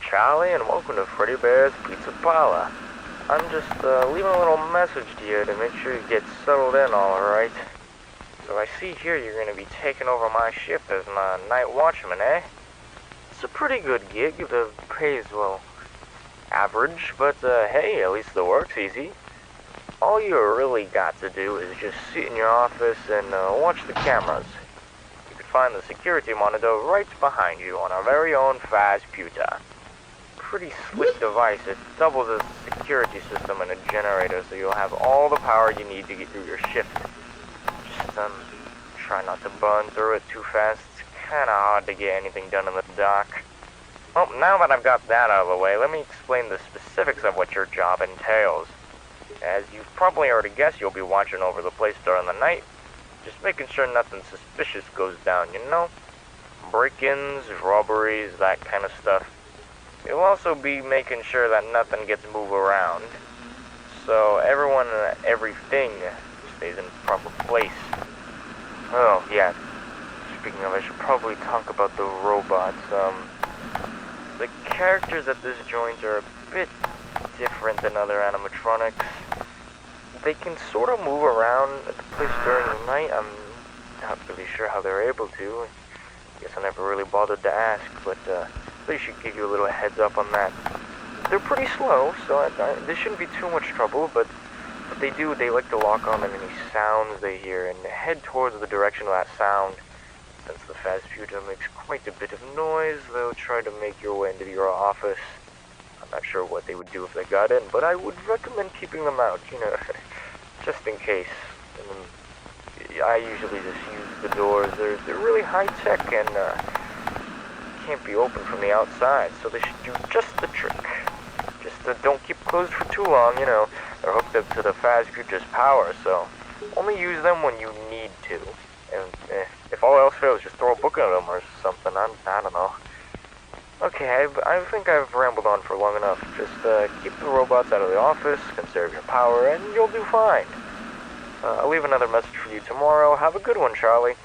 Charlie, and welcome to Freddy Bear's Pizza Parlor. I'm just leaving a little message to you to make sure you get settled in alright. So I see here you're going to be taking over my shift as my night watchman, eh? It's a pretty good gig. The pay is, well, average, but hey, at least the work's easy. All you really got to do is just sit in your office and watch the cameras. You can find the security monitor right behind you on our very own Five Pewter. Pretty slick device. It doubles as a security system and a generator, so you'll have all the power you need to get through your shift. Just try not to burn through it too fast. It's kinda hard to get anything done in the dark. Well, now that I've got that out of the way, let me explain the specifics of what your job entails. As you've probably already guessed, you'll be watching over the place during the night, just making sure nothing suspicious goes down, you know? Break-ins, robberies, that kind of stuff. You'll also be making sure that nothing gets moved around, so everyone and everything stays in proper place. Oh, yeah. Speaking of, I should probably talk about the robots. The characters at this joint are a bit different than other animatronics. They can sort of move around at the place during the night. I'm not really sure how they're able to. Guess I never really bothered to ask, but they should give you a little heads up on that. They're pretty slow, so this shouldn't be too much trouble, but what they do, they like to lock on any sounds they hear and head towards the direction of that sound. Since the fast future makes quite a bit of noise, they'll try to make your way into your office. I'm not sure what they would do if they got in, but I would recommend keeping them out, you know, just in case. And I usually just use the doors. They're really high-tech and can't be opened from the outside, so they should do just the trick. Just don't keep closed for too long, you know. They're hooked up to the Fast Future's power, so only use them when you need to. And if all else fails, just throw a book at them or something. I don't know. Okay, I think I've rambled on for long enough. Just keep the robots out of the office, conserve your power, and you'll do fine. I'll leave another message for you tomorrow. Have a good one, Charlie.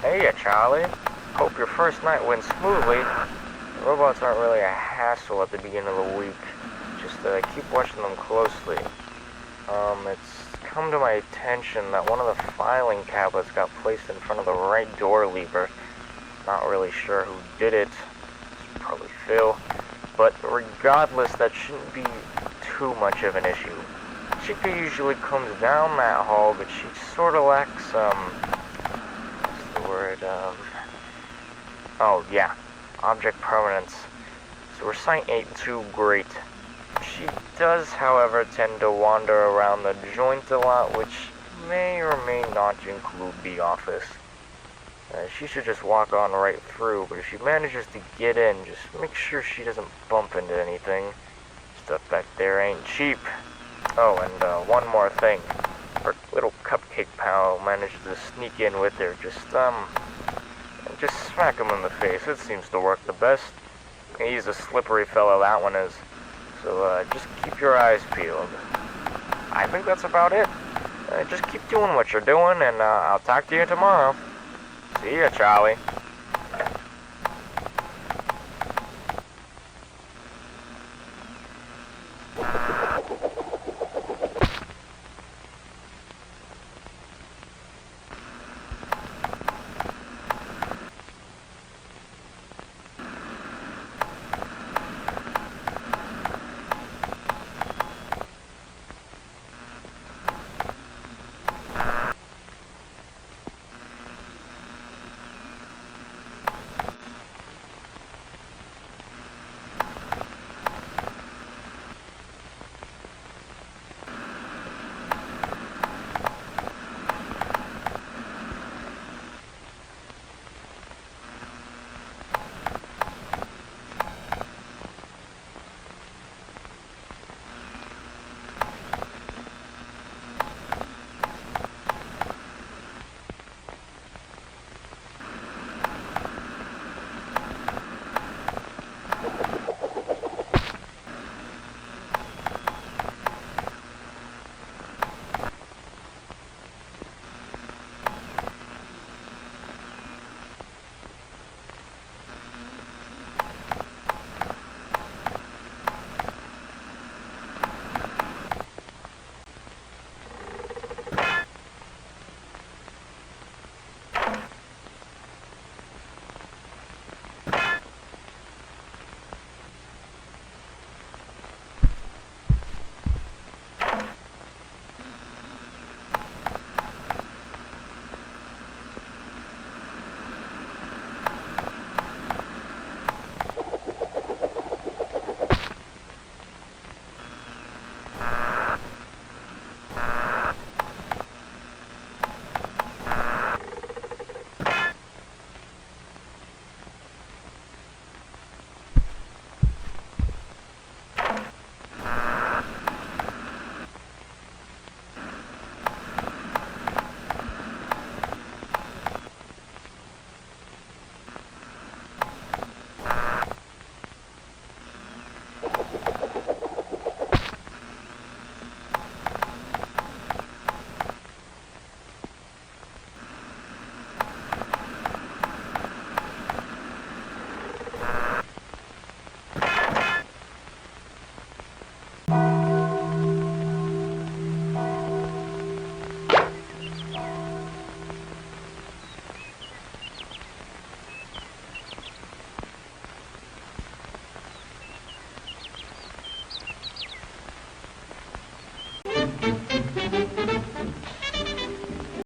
Hey, Charlie. Hope your first night went smoothly. The robots aren't really a hassle at the beginning of the week. Just keep watching them closely. It's come to my attention that one of the filing cabinets got placed in front of the right door lever. Not really sure who did it. It's probably Phil. But regardless, that shouldn't be too much of an issue. Chica usually comes down that hall, but she sort of lacks, what's the word, oh yeah, object permanence. So her sight ain't too great. She does, however, tend to wander around the joint a lot, which may or may not include the office. She should just walk on right through, but if she manages to get in, just make sure she doesn't bump into anything. Stuff back there ain't cheap. Oh, and one more thing. Her little cupcake pal manages to sneak in with her. Just smack him in the face. It seems to work the best. He's a slippery fellow, that one is. So, just keep your eyes peeled. I think that's about it. Just keep doing what you're doing, and I'll talk to you tomorrow. See ya, Charlie.